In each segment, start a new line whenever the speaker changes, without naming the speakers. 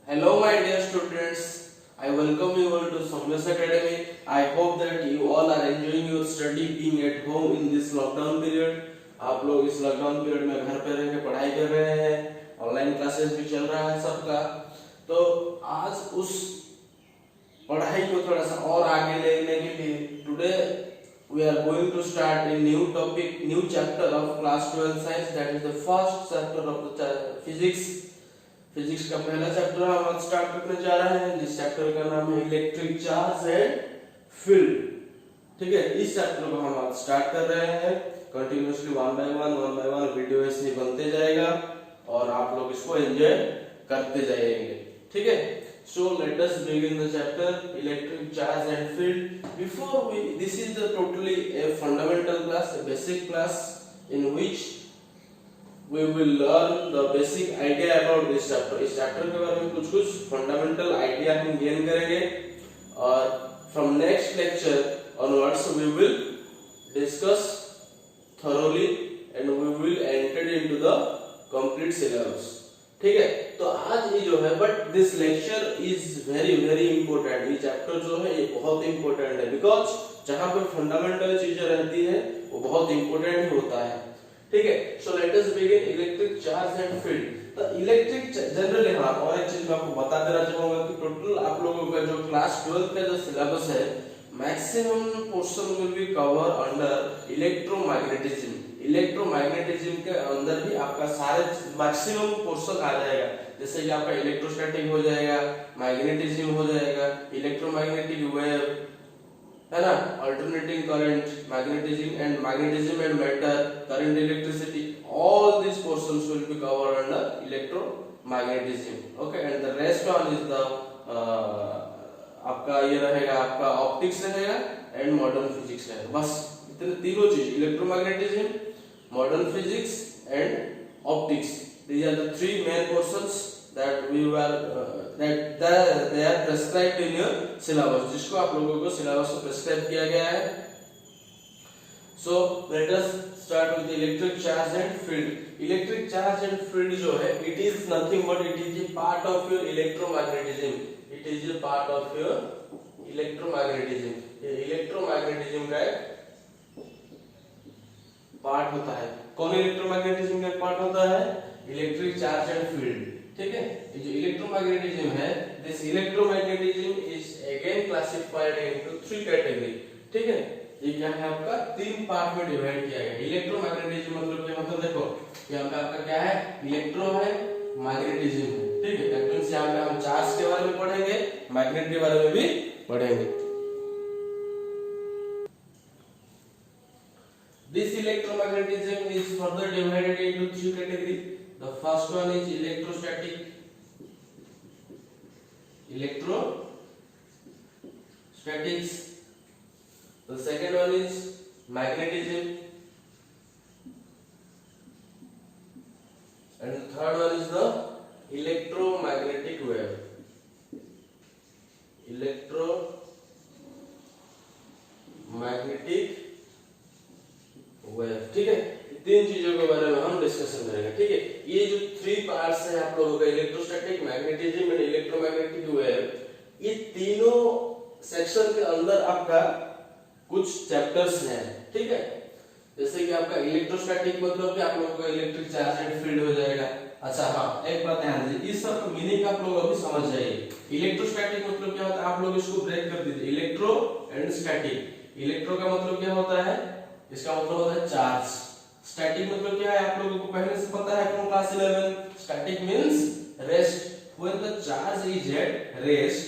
Hello, my dear students. I welcome you all to Samyas Academy. I hope that you all are enjoying your study being at home in this lockdown period. आप लोग इस lockdown period में घर पे रह के पढ़ाई कर रहे हैं, ऑनलाइन क्लासेस भी चल रहा है सबका। तो आज उस पढ़ाई को थोड़ा सा और आगे लेने के लिए today we are going to start a new topic, new chapter of class 12 science, that is the first chapter of the physics. Physics का पहला चैप्टर हम आज स्टार्ट करने जा रहे हैं, जिस चैप्टर का नाम है इलेक्ट्रिक चार्ज एंड फील्ड। ठीक है, इस चैप्टर को हम आज स्टार्ट कर रहे हैं। Continuously one by one video ऐसे बनते जाएगा और आप लोग इसको एंजॉय करते जाएंगे। ठीक है, so let us begin the chapter electric charge and field. Before we this is the totally a fundamental class, a basic class in which we will learn the basic idea about this chapter. इस chapter के बारे में कुछ fundamental idea हम gain करेंगे और from next lecture onwards we will discuss thoroughly and we will enter into the complete syllabus. ठीक है, तो आज ये जो है but this lecture is very important. ये चैप्टर जो है ये बहुत इंपॉर्टेंट है बिकॉज जहां पर फंडामेंटल चीजें रहती है वो बहुत इंपॉर्टेंट ही होता है। ठीक है, so let us begin electric charge and field. तो इलेक्ट्रिक जनरली हाँ, और एक चीज मैं आपको बता देना चाहूंगा कि टोटल आप लोगों का जो क्लास 12 का जो सिलेबस है maximum portion will be cover under electromagnetism. Electromagnetism के अंदर भी आपका सारे मैक्सिमम पोर्शन आ जाएगा, जैसे कि आपका इलेक्ट्रोस्टैटिक हो जाएगा, मैग्नेटिज्म हो जाएगा, इलेक्ट्रोमैग्नेटिक वेव है ना, alternating current, magnetism and matter, current, electricity, all this portions will be covered under electromagnetism. Okay, and the rest one is the आपका ये रहेगा, आपका ऑप्टिक्स रहेगा एंड मॉडर्न फिजिक्स रहेगा। बस इतने तीनों चीज, electromagnetism, modern physics and optics, these are the three main portions that we were they are prescribed in your syllabus, जिसको आप लोगों को सिलेबस में प्रिस्क्राइब किया गया है। So let us start with electric charge and field. Electric charge and field जो है it is nothing but it is a part of your electromagnetism. It is a part of your electromagnetism. ये electromagnetism का एक part होता है। कौन electromagnetism का part होता है? Electric charge and field. ठीक है, ये जो इलेक्ट्रोमैग्नेटिज्म है, this electromagnetism is again classified into three category. ठीक है, ये क्या है आपका तीन पार्ट में डिवाइड किया गया। इलेक्ट्रोमैग्नेटिज्म मतलब क्या, मतलब देखो यहाँ पे आपका क्या है, इलेक्ट्रो है, मैग्नेटिज्म है। ठीक है, दैट मींस यहाँ पे हम चार्ज के बारे में पढ़ेंगे, मैग्नेट के बारे में भी पढ़ेंगे। This electromagnetism is further divided into three categories. The first one is electrostatics. The second one is magnetism, and the third one is the electromagnetic wave. Electromagnetic wave. ठीक है, तीन चीजों के बारे में हम डिस्कशन करेंगे। ठीक है, ये जो थ्री पार्ट्स हैं आप लोगों का, electrostatic, magnetism and electromagnetic wave, ये तीनों सेक्शन के अंदर आपका कुछ चैप्टर्स हैं। ठीक है, जैसे कि आपका इलेक्ट्रोस्टैटिक मतलब कि आप लोगों का इलेक्ट्रिक चार्ज एंड फील्ड हो जाएगा। अच्छा हाँ, एक बात ध्यान दीजिए, इस सब मीनिंग आप लोग अभी समझ जाइए। इलेक्ट्रोस्टैटिक मतलब क्या होता है, आप लोग इसको ब्रेक कर दीजिए, इलेक्ट्रो एंड स्टैटिक। इलेक्ट्रो का मतलब क्या होता है, इसका मतलब होता है चार्ज। स्टैटिक मतलब क्या है, आप लोगों को पहले से पता है from class 11, static means rest. When the charge is at rest,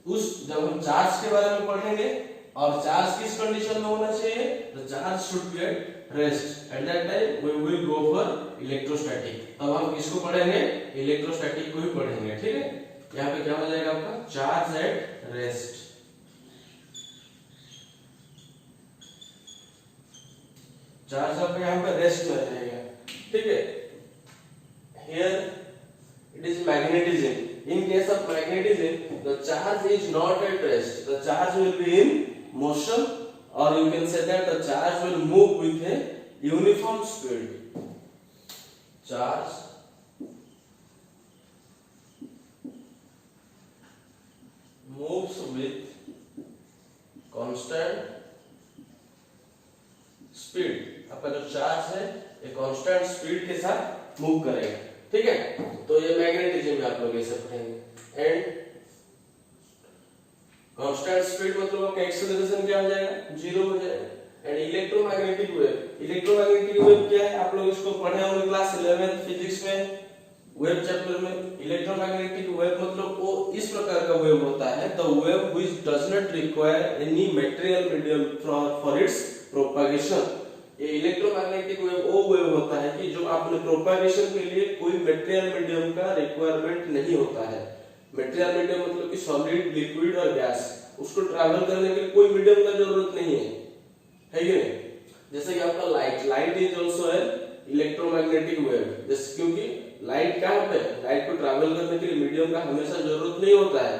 उस जब हम चार्ज के बारे में पढ़ेंगे और चार्ज किस कंडीशन में होना चाहिए, the charge should be at rest, at that time we will go for electrostatic. तब हम किसको पढ़ेंगे, इलेक्ट्रोस्टैटिक को ही पढ़ेंगे। ठीक है, यहाँ पे क्या हो जाएगा आपका, चार्ज एट रेस्ट। चार्ज आपका यहाँ पे रेस्ट में रहेगा। ठीक है, here it is magnetism. In case of magnetism, the charge is not at rest. The charge will be in motion, or you can say that the charge will move with a uniform speed. Charge with constant speed. आपका जो charge है ये constant speed के साथ move करेगा, ठीक है। तो ये मैग्नेटिज्म में आप लोग ऐसे पढ़ेंगे। एंड कांस्टेंट स्पीड मतलब आपका एक्सेलरेशन क्या हो जाएगा, जीरो हो जाएगा। And electromagnetic wave, electromagnetic wave क्या है, आप लोग इसको पढ़े होंगे क्लास 11th फिजिक्स में, वेव चैप्टर में। इलेक्ट्रोमैग्नेटिक वेव मतलब वो इस प्रकार का वेव होता है, the wave which does not require any material medium for its propagation. ये इलेक्ट्रोमैग्नेटिक वेव वो वेव होता है कि जो आपने प्रोपगेशन के लिए कोई मटेरियल मीडियम का रिक्वायरमेंट नहीं होता है। मटेरियल मीडियम मतलब कि सॉलिड, लिक्विड और गैस, उसको ट्रैवल करने के लिए कोई मीडियम का जरूरत नहीं है कि नहीं। जैसे कि आपका लाइट इज आल्सो है इलेक्ट्रोमैग्नेटिक वेव, जैसे क्योंकि लाइट कहाँ पे, लाइट को ट्रैवल करने के लिए मीडियम का हमेशा जरूरत नहीं होता है,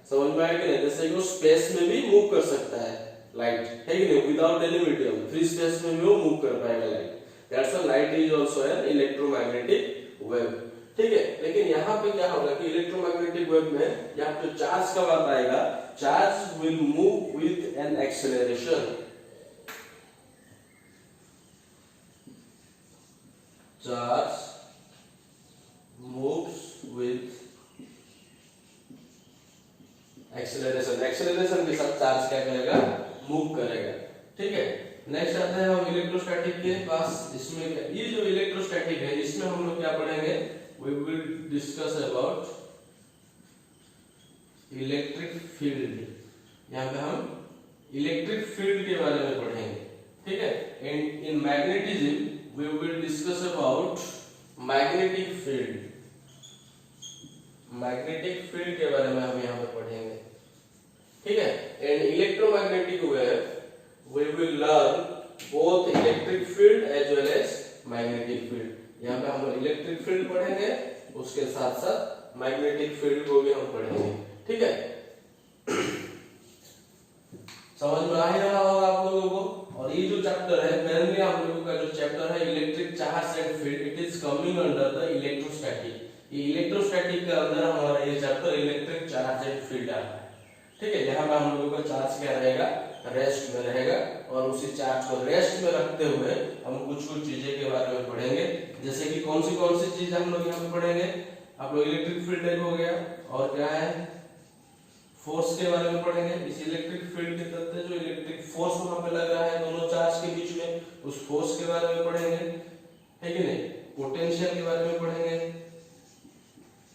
समझ में आया कि नहीं। जैसे कि वो स्पेस में भी मूव कर सकता है लाइट, है कि नहीं, without any medium, free space में भी वो मूव कर पाएगा light. That's why light is also an electromagnetic wave, ठीक है। लेकिन यहाँ पे क्या होगा कि इलेक्ट्रोमैग्नेटिक वेव में यहाँ पे चार्ज का बात आएगा, charge will move with an acceleration. Charge moves with acceleration, acceleration के साथ चार्ज क्या करेगा, मूव करेगा, ठीक है। नेक्स्ट आता है हम इलेक्ट्रोस्टैटिक के पास। इसमें ये जो इलेक्ट्रोस्टैटिक है इसमें हम लोग क्या पढ़ेंगे, we will discuss about electric field. यहाँ पे हम इलेक्ट्रिक फील्ड के बारे में पढ़ेंगे, ठीक है। And in magnetism we will discuss about magnetic field. Magnetic field के बारे में हम यहाँ पर पढ़ेंगे, ठीक है। And electromagnetic wave we will learn both electric field as well as magnetic field. यहाँ पे हम इलेक्ट्रिक फील्ड पढ़ेंगे, उसके साथ साथ मैग्नेटिक फील्ड को भी हम पढ़ेंगे, ठीक है। समझ में आ ही रहा होगा आप लोगों को। और ये जो चैप्टर है मेनली आप लोगों का जो चैप्टर है electric charge and field, it is coming under the electrostatic. ये इलेक्ट्रोस्टैटिक के अंदर हमारा ये chapter electric charge and field आता है, ठीक है। यहाँ पे हम लोगों का चार्ज क्या रहेगा, रेस्ट में रहेगा, और उसी चार्ज को रेस्ट में रखते हुए हम कुछ कुछ चीजें के बारे में पढ़ेंगे। जैसे कि कौन सी चीज हम लोग यहाँ पे पढ़ेंगे, आप लोग इलेक्ट्रिक फील्ड एक हो गया, और क्या है, फोर्स के बारे में पढ़ेंगे। इस इलेक्ट्रिक फील्ड के तहत जो इलेक्ट्रिक फोर्स वहां पे लग रहा है दोनों चार्ज के बीच में, उस फोर्स के बारे में पढ़ेंगे, है कि नहीं। पोटेंशियल के बारे में पढ़ेंगे,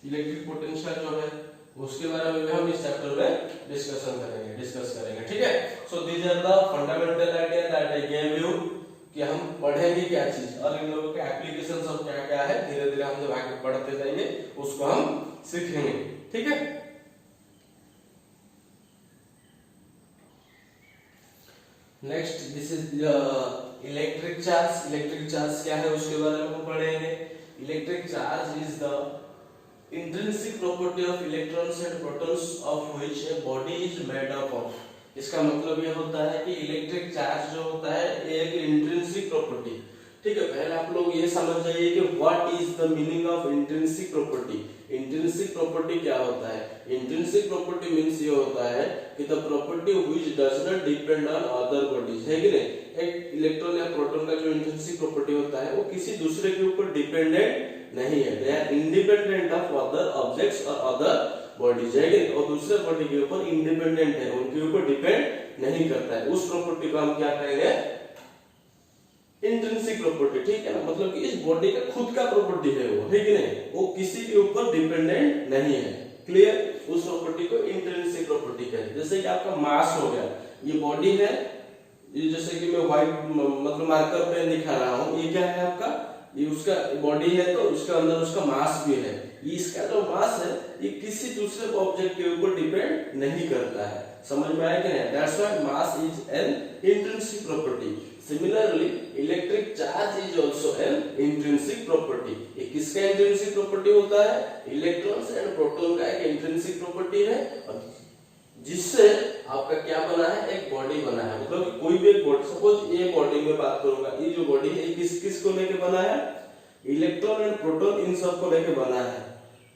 इलेक्ट्रिक पोटेंशियल जो है उसके बारे में भी हम इस चैप्टर में डिस्कस करेंगे, ठीक है। So these are the fundamental idea that I gave you, कि हम पढ़ेंगे क्या चीज और इन लोगों के एप्लीकेशंस और क्या क्या है, धीरे धीरे हम जब आगे पढ़ते जाएंगे उसको हम सीखेंगे, ठीक है। Next this is electric charge. Electric charge क्या है उसके बारे में हम पढ़ेंगे। Electric charge is the intrinsic property of electrons and protons of which a body is made up of। इसका मतलब ये होता है कि इलेक्ट्रिक चार्ज जो होता है ये एक इंट्रिंसिक प्रॉपर्टी, ठीक है। पहले आप लोग ये समझ जाइए कि what is the meaning of intrinsic property. Intrinsic property क्या होता है, इंट्रिंसिक प्रॉपर्टी मींस ये होता है कि the property which does not depend on other bodies, है कि नहीं। एक इलेक्ट्रॉन या प्रोटॉन का जो इंट्रिंसिक प्रॉपर्टी होता है वो किसी दूसरे के ऊपर डिपेंडेंट नहीं है, they are independent of other objects और अदर बॉडीज, है कि नहीं। और दूसरे बॉडी के ऊपर इंडिपेंडेंट है, उनके ऊपर डिपेंड नहीं करता है। उस प्रॉपर्टी को हम क्या कहेंगे, इंट्रिंसिक प्रॉपर्टी, ठीक है ना। मतलब कि इस बॉडी का खुद का प्रॉपर्टी है वो, है कि नहीं, वो किसी के ऊपर डिपेंडेंट नहीं है, क्लियर। उस प्रॉपर्टी को इंट्रिंसिक प्रॉपर्टी कहते हैं। जैसे कि आपका मास हो गया, ये बॉडी है, ये जैसे कि मैं व्हाइट मतलब मार्कर पेन दिखा रहा हूँ, ये क्या है आपका, ये उसका बॉडी है, तो उसके अंदर उसका मास भी है। ये इसका जो मास है ये किसी दूसरे ऑब्जेक्ट के ऊपर डिपेंड नहीं करता है, समझ में आया कि नहीं। That's why mass is an intrinsic property. Similarly electric charge is also an intrinsic property. ये किसका इंट्रिंसिक प्रॉपर्टी होता है, इलेक्ट्रॉन्स एंड प्रोटॉन का एक इंट्रिंसिक प्रॉपर्टी है, जिससे आपका क्या बना है, एक बॉडी बना है। मतलब कोई भी एक बॉडी, सपोज ये बॉडी में बात करूंगा, ये जो बॉडी है किस किस को लेके बना है, इलेक्ट्रॉन एंड प्रोटॉन इन सब को लेके बना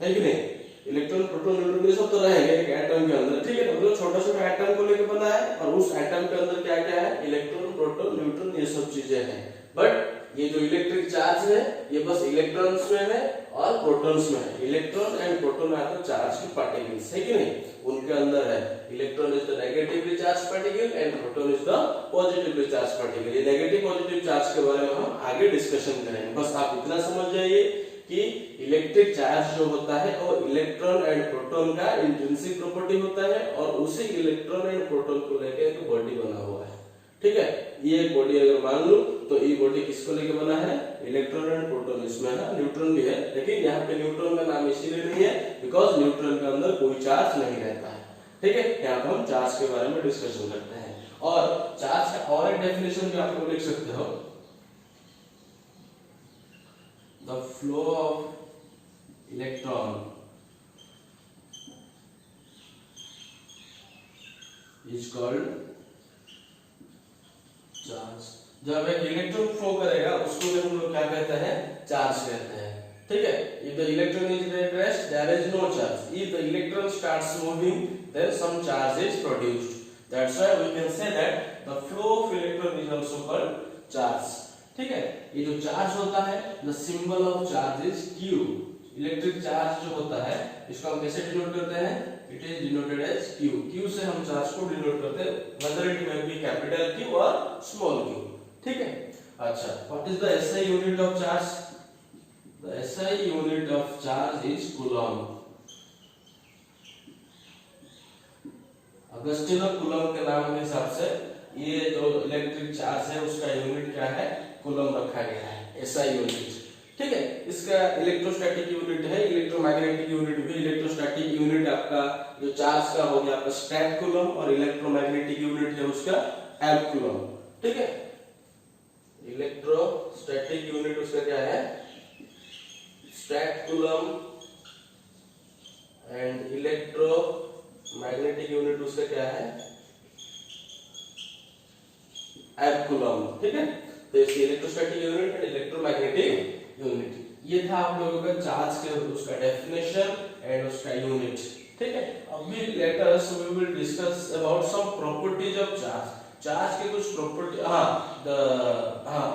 है कि नहीं। इलेक्ट्रॉन प्रोटॉन न्यूट्रॉन ये सब तो रहेंगे एक एटम के अंदर, ठीक है ना। मतलब छोटा छोटा एटम को लेकर बना है और उस एटम के अंदर क्या क्या है, इलेक्ट्रॉन प्रोटॉन न्यूट्रॉन ये सब चीजें हैं। बट ये जो इलेक्ट्रिक चार्ज है ये बस इलेक्ट्रॉन्स में है और प्रोटॉन्स में है। Electron and proton are the charge के पार्टिकल्स, है कि नहीं, उनके अंदर है। Electron is the negatively charge particle and proton is the positively charge particle. ये नेगेटिव पॉजिटिव चार्ज के बारे में हम आगे डिस्कशन करेंगे। बस आप इतना समझ जाइए कि इलेक्ट्रिक चार्ज जो होता है वो इलेक्ट्रॉन एंड प्रोटॉन का इंट्रिंसिक प्रॉपर्टी होता है और उसी इलेक्ट्रॉन एंड प्रोटॉन को लेकर एक बॉडी बना हुआ है, ठीक है। ये एक बॉडी अगर मान लूं तो ये बॉडी किसको लेके बना है, इलेक्ट्रॉन एंड प्रोटॉन। इसमें ना न्यूट्रॉन भी है, लेकिन यहाँ पे न्यूट्रॉन का नाम इसीलिए नहीं है बिकॉज न्यूट्रॉन के अंदर कोई चार्ज नहीं रहता है, ठीक है। यहाँ पे हम चार्ज के बारे में डिस्कशन करते हैं और चार्ज का और एक डेफिनेशन भी आप लोग लिख सकते हो। The flow of electron is called charge। जब एक इलेक्ट्रॉन फ्लो करेगा उसको भी हम लोग क्या कहते हैं, चार्ज कहते हैं, ठीक है। If the electron is at rest, there is no charge. If the electron starts moving, then some charge is produced. That's why we can say that the flow of electron is also called charge, ठीक है। ये जो charge होता है, the symbol of charge is Q। Electric charge जो होता है इसको हम कैसे डिनोट करते हैं, it is denoted as Q। Q से हम चार्ज को डिनोट करते हैं, whether it may be capital Q और small q, ठीक है। अच्छा, what is the SI unit of charge? The SI unit of charge is coulomb। Augustin Coulomb के नाम के हिसाब से ये जो इलेक्ट्रिक चार्ज है उसका यूनिट क्या है, कूलम रखा गया है, SI यूनिट, ठीक है। इसका इलेक्ट्रोस्टैटिक यूनिट है, इलेक्ट्रोमैग्नेटिक यूनिट भी। इलेक्ट्रोस्टैटिक यूनिट आपका जो चार्ज का हो गया आपका स्टैट कूलम और इलेक्ट्रोमैग्नेटिक यूनिट है उसका एम्प कूलम, ठीक है। इलेक्ट्रोस्टैटिक यूनिट उसका क्या है, stat coulomb and electromagnetic unit उसका क्या है, एम्प कूलम, ठीक है। तो इसकी electrostatic unit and electromagnetic unit, ये था आप लोगों का चार्ज के उसका डेफिनेशन एंड उसका यूनिट, ठीक है। अभी let us we will discuss about some properties of charge. Charge के कुछ प्रॉपर्टी,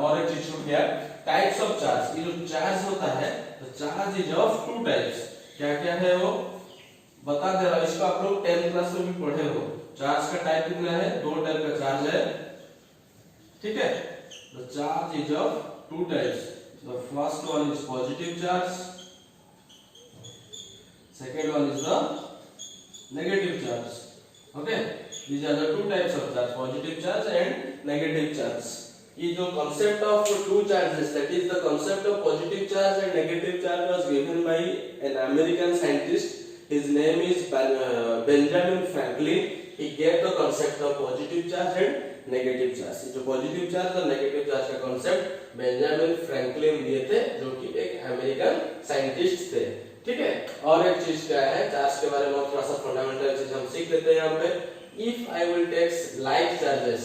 और एक चीज छूट गया, टाइप्स ऑफ चार्ज। ये जो चार्ज होता है तो charge is of two types. क्या क्या है वो बता दे रहा हूं, इसको आप लोग 10th क्लास में भी पढ़े हो। चार्ज का टाइप कितना है, दो टाइप का चार्ज है, ठीक है। The charge is of two types. The first one is positive charge, second one is the negative charge, okay। These are the two types of charge, positive charge and negative charge। ये जो concept of two charges, that is the concept of positive charge and negative charge was given by an American scientist. His name is Benjamin Franklin। He gave the concept of positive charge and negative charge. जो positive charge और negative charge का concept Benjamin Franklin दिए थे, जो कि एक American scientist थे, ठीक है। और एक चीज क्या है चार्ज के बारे में थोड़ा सा फंडामेंटल चीज हम सीख लेते हैं यहाँ पे। If I will take like charges,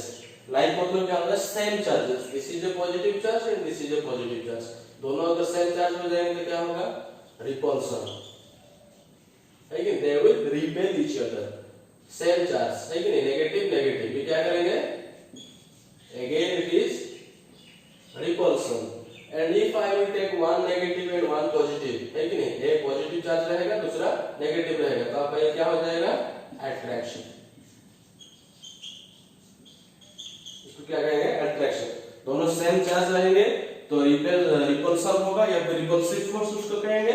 like मतलब क्या होता है, same charges, this is a positive charge and this is a positive charge, दोनों अगर सेम चार्ज हो जाएंगे तो क्या होगा, रिपल्सन, है कि they will repel each other. Same charge है कि नहीं, नेगेटिव नेगेटिव, ये क्या करेंगे, again it is repulsion। and if I will take one negative and one positive, है कि नहीं, एक पॉजिटिव चार्ज रहेगा दूसरा नेगेटिव रहेगा, तो आपका ये क्या हो जाएगा, अट्रैक्शन। इसको क्या कहेंगे, अट्रैक्शन। दोनों सेम चार्ज रहेंगे तो रिपल्सन होगा या फिर रिपल्सिव फोर्स उसको कहेंगे,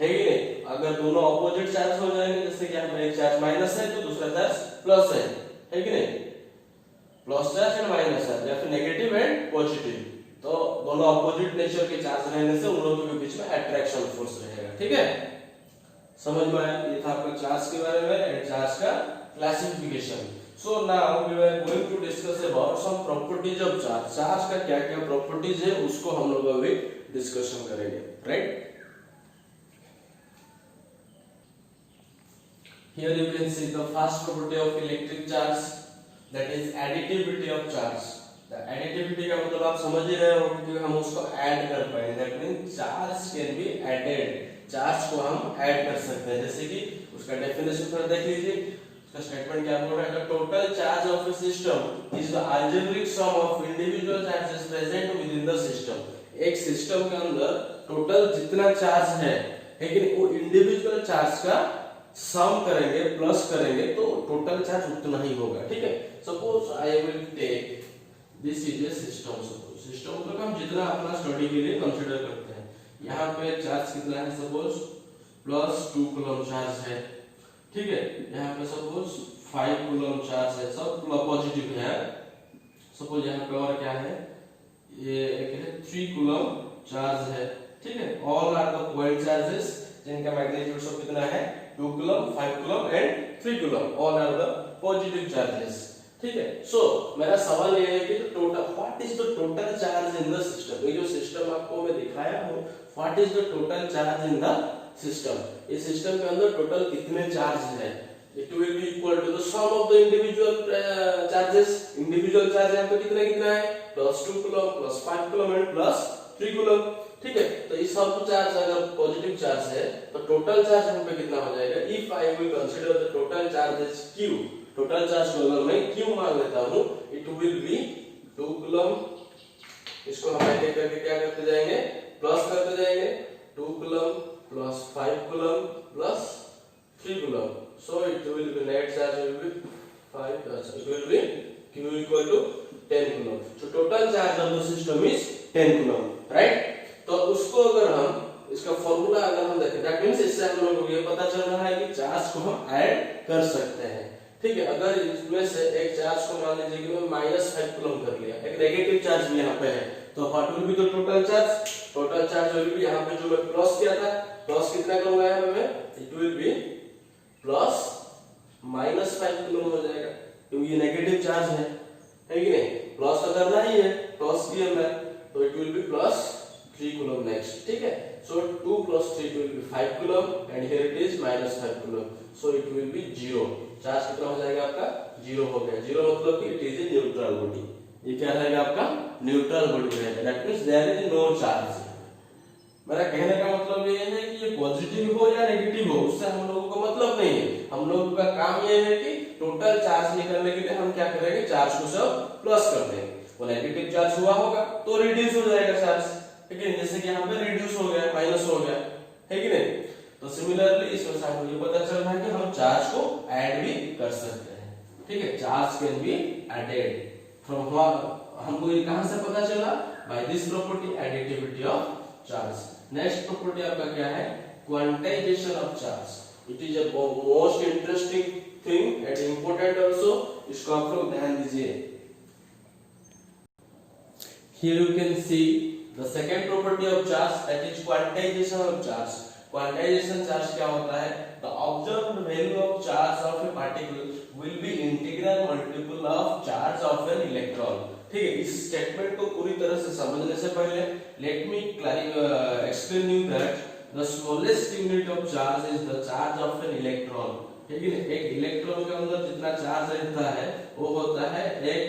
है कि नहीं। अगर दोनों ऑपोजिट चार्ज हो जाएंगे, जैसे कि हमारा एक चार्ज माइनस है तो दूसरा चार्ज प्लस है कि नहीं, plus charge and minus charge या फिर नेगेटिव एंड पॉजिटिव, तो दोनों ऑपोजिट नेचर के चार्ज रहने से उन लोगों के बीच में अट्रैक्शन फोर्स रहेगा, ठीक है। समझ में आया, ये था आपका चार्ज के बारे में एंड चार्ज का classification. So now we are going to discuss about some properties of charge. Charge का क्या क्या प्रॉपर्टीज है उसको हम लोग अभी डिस्कशन करेंगे, right. Here you can see the first property of electric charge, that is additivity of charge. Additivity का मतलब आप समझ ही रहे हो कि हम उसको ऐड कर पाएंगे, that means charge can be added, charge को हम ऐड कर सकते हैं। जैसे कि उसका डेफिनेशन पर देख लीजिए, उसका स्टेटमेंट क्या बोल रहा है, the total charge of a system is the algebraic sum of individual charges present within the system. एक सिस्टम के अंदर टोटल जितना चार्ज है, लेकिन वो इंडिविजुअल चार्ज का सम करेंगे, प्लस करेंगे तो टोटल चार्ज उतना ही होगा। ठीक है, suppose I will take this is a system. Suppose system मतलब हम जितना अपना स्टडी के लिए कंसीडर करते हैं, यहाँ पे चार्ज कितना है, सपोज प्लस 2 कूलम चार्ज है। ठीक है, यहाँ पे सपोज 5 कूलम चार्ज है, सब पॉजिटिव है। सपोज यहाँ पे और क्या है, ये एक है 3 कूलम चार्ज है। ठीक है, all are the point charges जिनका मैग्नीट्यूड सब कितना है, 2 coulomb, 5 coulomb and 3 coulomb, all are the positive charges. ठीक है, सो मेरा सवाल ये है कि total what is the total charge in the system. ये जो सिस्टम आपको मैं दिखाया हूं, what is the total charge in the system. इस सिस्टम के अंदर टोटल कितने चार्ज है, it will be equal to the sum of the individual charges. Individual charge यहां पे कितना कितना है, plus 2 coulomb, plus 5 coulomb and plus 3 coulomb. ठीक है, तो इस सब चार्ज अगर पॉजिटिव चार्ज है तो टोटल चार्ज हम पे कितना हो जाएगा, if I will consider the total charge is q, total charge को अगर मैं q मान लेता हूं, इट विल बी 2 कूलम, इसको हम ऐसे करके क्या करते जाएंगे, प्लस करते जाएंगे, 2 coulomb plus 5 coulomb plus 3 coulomb, so it will be net charge will be 5, it will be q equal to 10 coulomb. so total charge of the system is 10 coulomb, right। तो उसको अगर हम इसका फॉर्मूला अगर हम देखें, दैट मींस इससे हम लोगों को ये पता चल रहा है कि चार्ज को हम ऐड कर सकते हैं। ठीक है, अगर इसमें से एक चार्ज को मान लीजिए कि मैं -5 कूलम कर लिया, एक नेगेटिव चार्ज भी यहाँ पे है, तो what will be the total charge, total charge will be, यहाँ पे जो मैं प्लस किया था, प्लस कितना करूंगा यहाँ पे मैं, it will B plus -5 coulomb हो जाएगा, क्योंकि ये नेगेटिव चार्ज है कि नहीं, प्लस तो करना ही है, प्लस किया मैं, तो it will B plus 3 coulomb next. ठीक है, so 2 plus 3 will be 5 coulomb and here it is -5 coulomb, so it will be 0। Charge कितना हो जाएगा आपका, 0 हो गया। 0 मतलब कि it is a neutral body, ये क्या रहेगा आपका, न्यूट्रल बॉडी रहेगा, that means there is no charge. मेरा कहने का मतलब ये है कि ये पॉजिटिव हो या नेगेटिव हो, उससे हम लोगों को मतलब नहीं है। हम लोगों का काम ये है कि टोटल चार्ज निकालने के लिए हम क्या करेंगे, चार्ज को सब प्लस कर देंगे। वो नेगेटिव चार्ज हुआ होगा तो रिड्यूस हो जाएगा चार्ज, ठीक है, जैसे कि यहाँ पे रिड्यूस हो गया, माइनस हो गया, है कि नहीं। तो सिमिलरली इसमें से हमको ये पता चल रहा है कि हम चार्ज को ऐड भी कर सकते हैं। ठीक है, charge can be added from what, हमको ये कहां से पता चला, by this property additivity of charge. Next property आपका क्या है, quantization of charge. It is a most interesting thing and important also, इसको आप लोग ध्यान दीजिए। Here you can see the second property of charge, that is quantization of charge। quantization charge क्या होता है, the observed value of charge of a particle will be integral multiple of charge of an electron। ठीक है, इस statement को पूरी तरह से समझने से पहले let me explain you that the smallest unit of charge is the charge of an electron। ठीक है, एक इलेक्ट्रॉन के अंदर जितना चार्ज रहता है वो होता है एक,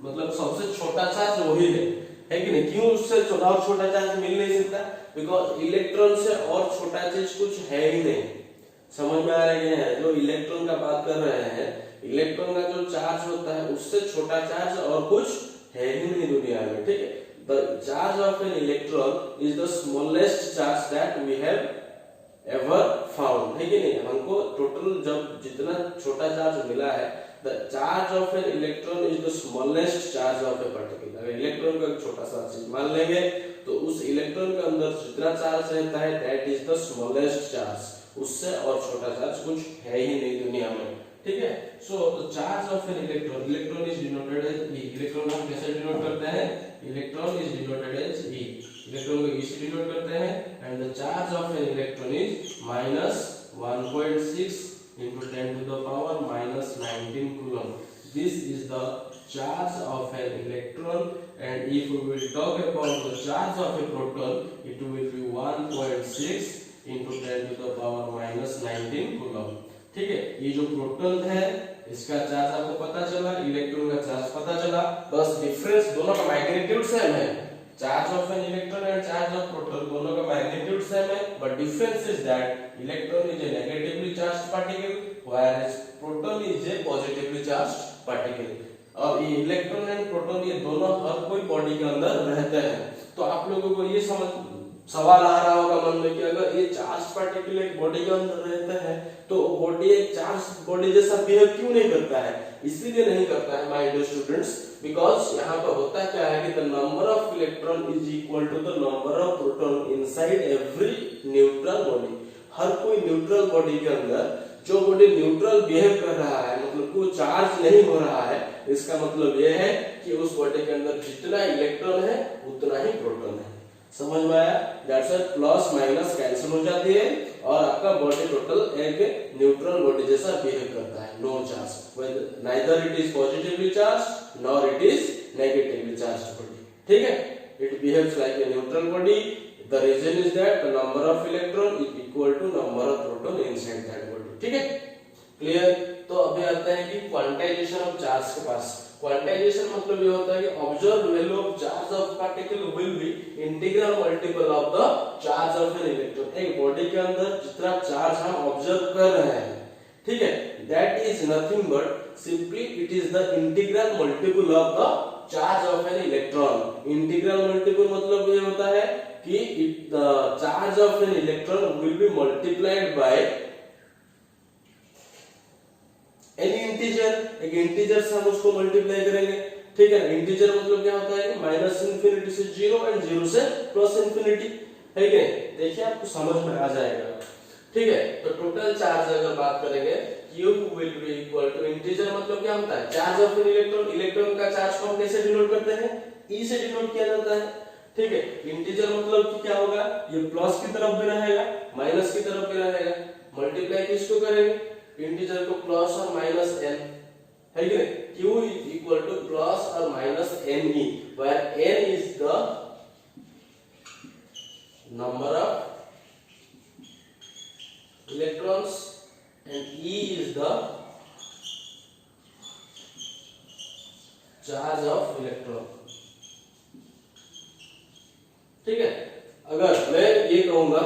मतलब सबसे छोटा चार्ज वही है कि नहीं। क्यों उससे और छोटा चार्ज मिल नहीं सकता, बिकॉज इलेक्ट्रॉन से और छोटा चीज कुछ है ही नहीं। समझ में आ रहा है, जो इलेक्ट्रॉन का बात कर रहे हैं, इलेक्ट्रॉन का जो चार्ज होता है उससे छोटा चार्ज और कुछ है ही नहीं दुनिया में। ठीक है, the charge of an electron is the smallest charge that we have ever found, है कि नहीं। हमको टोटल जब जितना छोटा चार्ज मिला है, the charge of an electron is the smallest charge of a particle। अगर इलेक्ट्रॉन का छोटा सा चीज मान लेंगे तो उस इलेक्ट्रॉन के अंदर जितना चार्ज रहता है that is the smallest charge, उससे और छोटा चार्ज कुछ है ही नहीं दुनिया में। ठीक है, so the charge of an electron, electron is denoted as E। Electron हम कैसे डिनोट करते हैं, electron is denoted as E, electron को E से डिनोट करते हैं, and the charge of an electron is -1.6 into 10 to the power -19 coulomb। This is the charge of an electron, and if we will talk about the charge of a proton, it will be 1.6 into 10 to the power -19 coulomb। ठीक है, ये जो proton है इसका charge आपको पता चला, electron का चार्ज पता चला, बस डिफरेंस दोनों का मैग्नीट्यूड सेम है। Charge of an electron and charge of proton दोनों का मैग्नीट्यूड सेम है, but difference is that electron is a negatively charged particle whereas proton is a positively charged particle. अब ये इलेक्ट्रॉन एंड प्रोटॉन ये दोनों हर कोई body के अंदर रहते हैं। तो आप लोगों को ये समझ सवाल आ रहा होगा मन में कि अगर ये चार्ज पार्टिकल एक बॉडी के अंदर रहता है तो बॉडी एक चार्ज बॉडी जैसा बिहेव क्यों नहीं करता है? इसीलिए नहीं करता है माय डियर स्टूडेंट्स, बिकॉज यहाँ पर होता क्या है कि the number of electron is equal to the number of proton inside every neutral body. हर कोई न्यूट्रल बॉडी के अंदर जो बॉडी न्यूट्रल बिहेव कर रहा है, मतलब कोई चार्ज नहीं हो रहा है, इसका मतलब यह है कि उस बॉडी के अंदर जितना इलेक्ट्रॉन है उतना ही प्रोटॉन है। समझ में आया? That's why plus minus cancel हो जाती है और आपका बॉडी टोटल एक न्यूट्रल बॉडी जैसा बिहेव करता है, no charge, neither it is positively charged nor it is negatively charged body. ठीक है, it behaves like a neutral body. The reason is that the number of electron is equal to number of proton inside that body. ठीक है, clear? तो अभी आता है कि quantization of charge के पास। क्वांटाइजेशन मतलब ये होता है कि observed value of charge of particle will be integral multiple of the charge of an electron. एक बॉडी के अंदर जितना चार्ज हम ऑब्जर्व कर रहे हैं, ठीक है, that is nothing but simply it is the integral multiple of the charge of an electron. Integral multiple मतलब ये होता है कि the charge of an electron will be multiplied by any integer. एक इंटीजर से हम उसको मल्टीप्लाई करेंगे। ठीक है, इंटीजर मतलब क्या होता है कि माइनस इंफिनिटी से जीरो एंड जीरो से प्लस इंफिनिटी, है कि नहीं? देखिए आपको समझ में आ जाएगा। ठीक है, तो टोटल चार्ज अगर बात करेंगे Q will be equal to integer मतलब क्या होता है? Charge of an electron. Electron का चार्ज को हम कैसे डिनोट करते हैं? E से डिनोट किया जाता है। ठीक है, इंटीजर मतलब कि क्या होगा? ये प्लस की तरफ भी रहेगा, माइनस की तरफ भी रहेगा। मल्टीप्लाई किसको करेंगे? इंटीजर को प्लस और माइनस n, है कि नहीं? Q is equal to plus or minus ne, where n is the number of electrons and e is the charge of electron। ठीक है, अगर मैं ये कहूंगा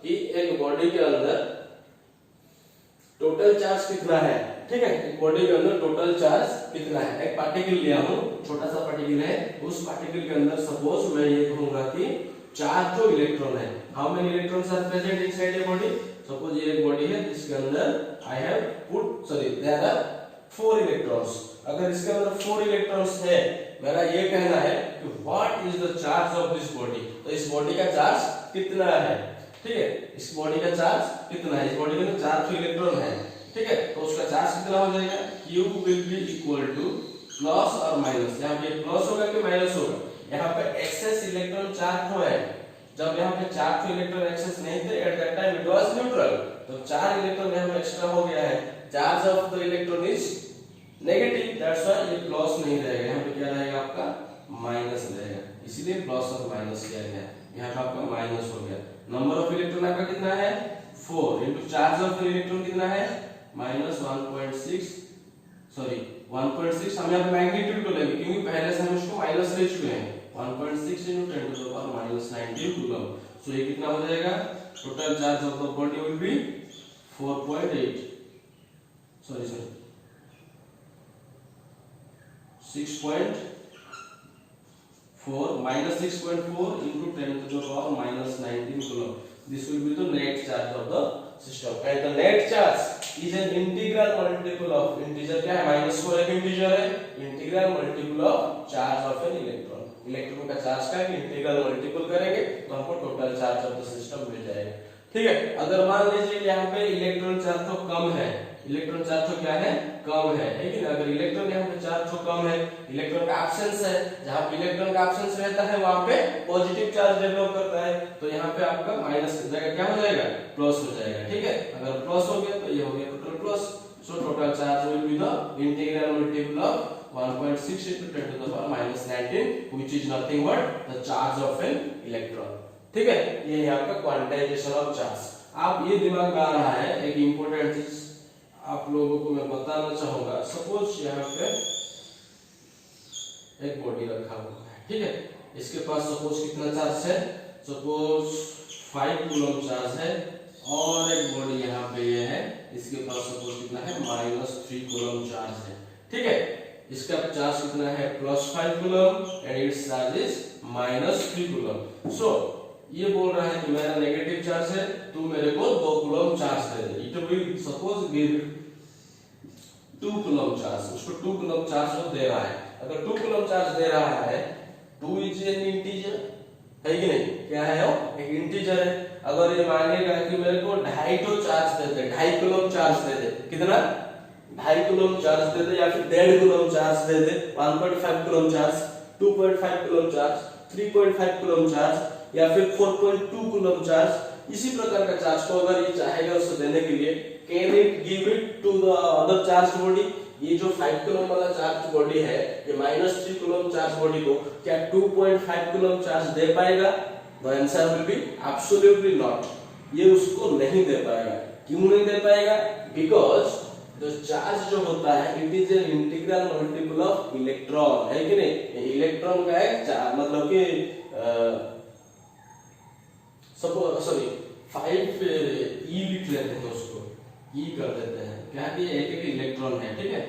कि एक बॉडी के अंदर टोटल चार्ज कितना है, ठीक है, एक बॉडी के अंदर टोटल चार्ज कितना है, एक पार्टिकल लिया हूं, छोटा सा पार्टिकल है, उस पार्टिकल के अंदर सपोज मैं ये कहूंगा कि 4 जो इलेक्ट्रॉन है, how many electrons are present inside a body. Suppose ये एक बॉडी है जिसके अंदर I have put there are 4 electrons. अगर इसके अंदर 4 इलेक्ट्रॉन्स है, मेरा ये कहना है कि what is the charge of this body, तो इस बॉडी का चार्ज कितना है। ठीक है, इस बॉडी का चार्ज कितना है? इस बॉडी में 4 इलेक्ट्रॉन है, ठीक है, तो उसका चार्ज कितना हो जाएगा? Q will be equal two plus और माइनस। यहाँ पे प्लस होगा कि माइनस होगा? यहाँ पे एक्सेस इलेक्ट्रॉन 4 है, जब यहाँ पे 4 इलेक्ट्रॉन एक्सेस नहीं थे, eight that time it was neutral, तो 4 इलेक्ट्रॉन यहाँ पे एक्स्ट्रा हो गया है। Charge of the electron is negative, that's why ये प्लस नहीं रहेगा, यहाँ पे क्या रहेगा? आपका माइनस रहेगा, इसीलिए प्लस और माइनस किया गया। यहाँ पे आपका माइनस हो गया। नंबर ऑफ इलेक्ट्रॉन आपका कितना है? 4 इनटू चार्ज ऑफ इलेक्ट्रॉन कितना है? Minus 1.6, sorry 1.6। हम यहाँ पे मैग्नीट्यूड को लेंगे क्योंकि पहले से हम इसको माइनस ले चुके हैं। 1.6 into 10 to the power minus 19 coulomb. So ये कितना हो जाएगा? Total charge of the body will be 4.8, sorry 6.4 minus 6.4 into 10 to the power minus 19 coulomb. This will be the net charge of the system, and the net charge is an integral multiple of integer क्या है? -4 एक integer है, integral multiple of charge of an electron. Electron का charge का integral multiple करेंगे तो हमको total charge of the system मिल जाएगा। ठीक है, अगर मान लीजिए यहाँ पे इलेक्ट्रॉन चार्ज तो कम है, इलेक्ट्रॉन चार्ज तो क्या है? कम है, लेकिन अगर इलेक्ट्रॉन यहाँ पे चार्ज तो कम है, इलेक्ट्रॉन का एब्सेंस है, जहाँ पे इलेक्ट्रॉन का एब्सेंस रहता है वहां पे पॉजिटिव चार्ज डेवलप करता है, तो यहाँ पे आपका माइनस की जगह क्या हो जाएगा? प्लस हो जाएगा। ठीक है, अगर प्लस हो गया तो ये हो गया total plus. So total charge will be the integral multiple of 1.6 into 10 to the power minus 19, which is nothing but the charge of an electron। ठीक है, ये यहाँ का क्वांटाइजेशन ऑफ चार्ज। आप ये दिमाग में आ रहा है एक इंपॉर्टेंट चीज, आप लोगों को मैं बताना चाहूंगा, सपोज यहाँ पे एक बॉडी रखा हुआ है, ठीक है, इसके पास सपोज कितना चार्ज है, सपोज 5 कूलम चार्ज है, और एक बॉडी यहाँ पे ये है, इसके पास सपोज कितना है, -3 कूलम चार्ज है, ठीक है, इसका चार्ज कितना है, +5 coulomb and it's charge is -3 coulomb. So ये बोल रहा है कि मेरा नेगेटिव चार्ज है, तू मेरे को 2 coulomb charge they they. It will suppose give 2 coulomb charge, उसको 2 कूलम चार्ज वो दे रहा है। अगर 2 कूलम चार्ज दे रहा है, 2 इज एन इंटीजर, है कि नहीं, क्या है वो, एक इंटीजर है। अगर ये मांगेगा कि मेरे को 2.5 चार्ज दे दे, 2.5 कूलम चार्ज दे दे, कितना, 2.5 कूलम चार्ज दे दे, या फिर 1.5 कूलम चार्ज दे दे, 1.5 coulomb charge, 2.5 coulomb charge, 3.5 coulomb charge, या फिर 4.2 कूलम चार्ज, इसी प्रकार का चार्ज को अगर ये चाहेगा उसको देने के लिए, can it give it to the other charge body. ये जो 5 कूलम वाला चार्ज बॉडी है, ये -3 कूलम चार्ज बॉडी को क्या 2.5 कूलम चार्ज दे पाएगा? The answer will be absolutely not. ये उसको नहीं दे पाएगा। क्यों नहीं दे पाएगा? बिकॉज द चार्ज जो होता है it is an integral multiple of electron, है कि नहीं। इलेक्ट्रॉन का एक मतलब कि सॉरी 5 ई लिख लेते हैं, उसको ई कर देते हैं, क्या कि एक एक इलेक्ट्रॉन है, ठीक है।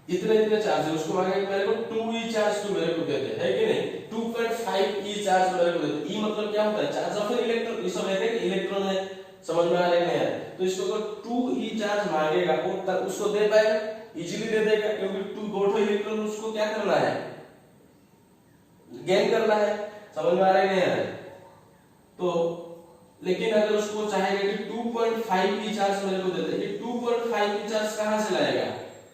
इतने इतने चार्ज है, उसको मांगे मेरे को 2 ई चार्ज तू मेरे को दे दे, है कि नहीं। 2.5 ई चार्ज मेरे को दे दे। ई मतलब क्या होता है? Charge of an electron. ये सब एक इलेक्ट्रॉन है, समझ में आ रहा है नहीं? तो इसको अगर 2 ई चार्ज मांगेगा वो तब उसको दे पाएगा, इजीली दे देगा, क्योंकि 2 इलेक्ट्रॉन उसको क्या करना है, गेन करना है। समझ में आ रहा है नहीं? तो लेकिन अगर उसको चाहेगा कि 2.5 की चार्ज मेरे को दे दे, ये 2.5 की चार्ज कहां से लाएगा?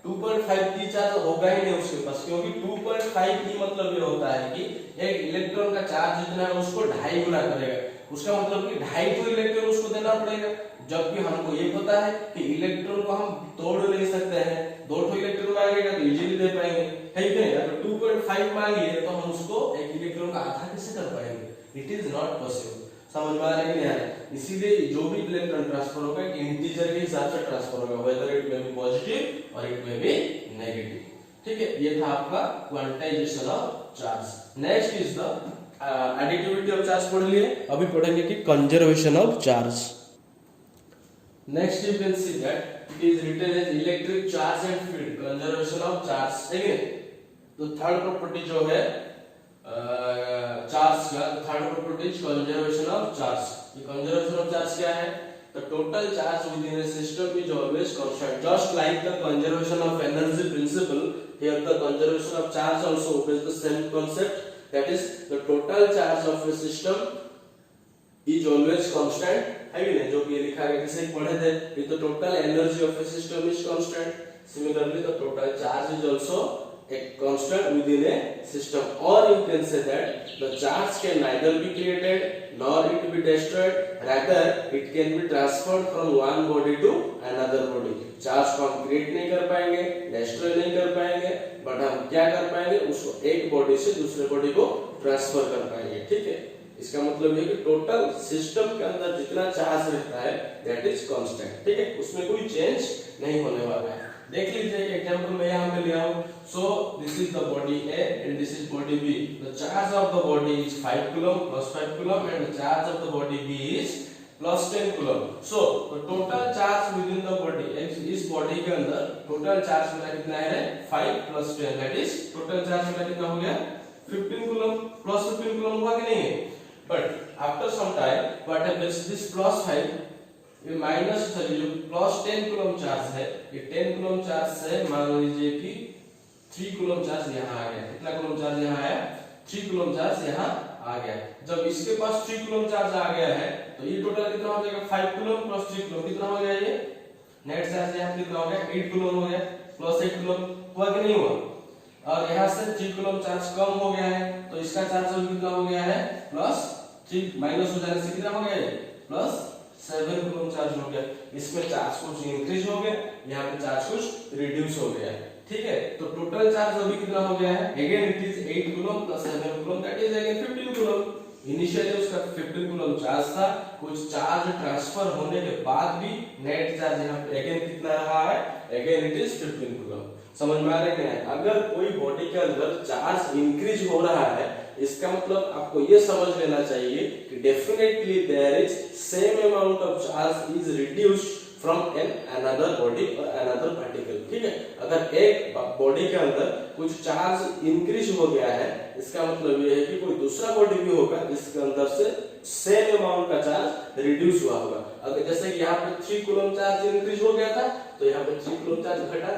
2.5 की चार्ज होगा ही नहीं उसके पास, क्योंकि 2.5 की मतलब ये होता है कि एक इलेक्ट्रॉन का चार्ज जितना है उसको 2.5 गुना करेगा। उसका मतलब कि 2.5 इलेक्ट्रॉन उसको देना पड़ेगा, जबकि हमको ये पता है कि इलेक्ट्रॉन को हम तोड़ नहीं सकते हैं। 2 इलेक्ट्रॉन मांगेगा तो इजीली दे पाएंगे, है कि नहीं। अगर 2.5 मांगिए तो हम उसको एक इलेक्ट्रॉन का आधा कैसे कर पाएंगे? It is not possible. समझ में आ रहा है कि नहीं आ रहा है? इसीलिए जो भी इलेक्ट्रॉन ट्रांसफर होगा इंटीजर के हिसाब से ट्रांसफर होगा, whether it may be positive और इट मे बी नेगेटिव, ठीक है। ये था आपका quantization of charge. Next is the additivity of charge पढ़ लिए, अभी पढ़ेंगे कि conservation of charge. Next you can see that it is written as electric charge and field, conservation of charge, ठीक है। तो थर्ड प्रॉपर्टी जो है चार्ज का, third property is conservation of charge. ये कंजर्वेशन ऑफ चार्ज क्या है? The total charge with in a system is always constant, just like the conservation of energy principle. Here the conservation of charge also obeys the same concept, that is the total charge of a system is always constant, है कि नहीं। जो कि लिखा है जैसे पढ़े थे, the total energy of a system is constant. Similarly the total charge is also a constant within a system, or you can say that the charge can neither be created nor it be destroyed, rather it can be transferred from one body to another body. Charge को हम create नहीं कर पाएंगे, destroy नहीं कर पाएंगे, but हम क्या कर पाएंगे, उसको एक बॉडी से दूसरे बॉडी को ट्रांसफर कर पाएंगे, ठीक है। इसका मतलब ये कि टोटल सिस्टम के अंदर जितना चार्ज रहता है दैट इज कांस्टेंट, ठीक है, उसमें कोई चेंज नहीं होने वाला है। देख लीजिए एक एग्जांपल मैं यहां पे लिया हूं। So this is the body A and this is body B। The charge of the body is 5 coulomb +5 coulomb and the charge of the body B is +10 coulomb. So the total charge with in the body, इस body के अंदर total charge मेरा कितना है? 5 + 10, that is total charge मेरा कितना हो गया? 15 कूलम। +15 कूलम हुआ कि नहीं? But after some time what happens, this +5 ये माइनस चलिए जो +10 कूलम चार्ज है, ये 10 कूलम चार्ज से मान लीजिए कि 3 कूलम चार्ज यहाँ आ गया। कितना कूलम चार्ज यहाँ आया? 3 कूलम चार्ज यहाँ आ गया। जब इसके पास 3 कूलम चार्ज आ गया है तो ये टोटल कितना हो जाएगा? 5 कूलम + 3 कूलम, कितना हो गया? ये नेट चार्ज यहाँ कितना हो गया? 8 कूलम हो गया, +8 कूलम हुआ कि नहीं हुआ? और यहाँ से 3 कूलम चार्ज कम हो गया है तो इसका चार्ज कितना हो गया है? +3 माइनस हो जाने से कितना हो गया? ये +7 कूलम चार्ज हो गया। इसमें चार्ज कुछ इंक्रीज हो गया, यहाँ पे चार्ज कुछ रिड्यूस हो गया, ठीक है। तो टोटल चार्ज अभी कितना हो गया है? Again it is 8 coulomb + 7 coulomb, that is again 15 coulomb. Initially उसका 15 कूलम चार्ज था, कुछ चार्ज ट्रांसफर होने के बाद भी नेट चार्ज यहाँ पे अगेन कितना रहा है, अगेन इट इज 15 कूलम। समझ में आ रहा है कि नहीं? अगर कोई बॉडी के अंदर चार्ज इंक्रीज हो रहा है, इसका मतलब आपको ये समझ लेना चाहिए कि definitely there is same amount of charge is reduced from an another body और अनदर पार्टिकल। ठीक है, अगर एक बॉडी के अंदर कुछ चार्ज इंक्रीज हो गया है, इसका मतलब ये है कि कोई दूसरा बॉडी भी होगा जिसके अंदर से सेम अमाउंट का चार्ज रिड्यूस हुआ होगा। अगर जैसे कि यहाँ पे 3 कूलम चार्ज इंक्रीज हो गया था, तो यहाँ पे 3 कूलम चार्ज घटा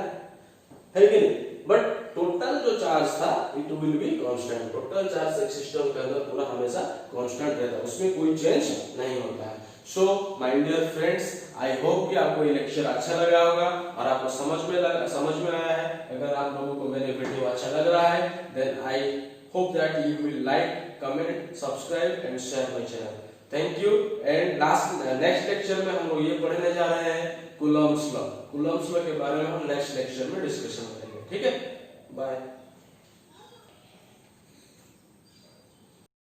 है कि नहीं? बट टोटल जो चार्ज था it will be constant. Total charge एक सिस्टम के अंदर पूरा हमेशा कांस्टेंट रहता है, उसमें कोई चेंज नहीं होता है। So my dear friends, I hope कि आपको ये लेक्चर अच्छा लगा होगा और आपको समझ में आया है। अगर आप लोगों को मेरे वीडियो अच्छा लग रहा है, then I hope that you will like, comment, subscribe and share my channel. Thank you. And next lecture में हम लोग ये पढ़ने जा रहे हैं कूलम्ब्स लॉ। कूलम्ब्स लॉ के बारे में हम नेक्स्ट लेक्चर में डिस्कशन करेंगे। ठीक है, बाय।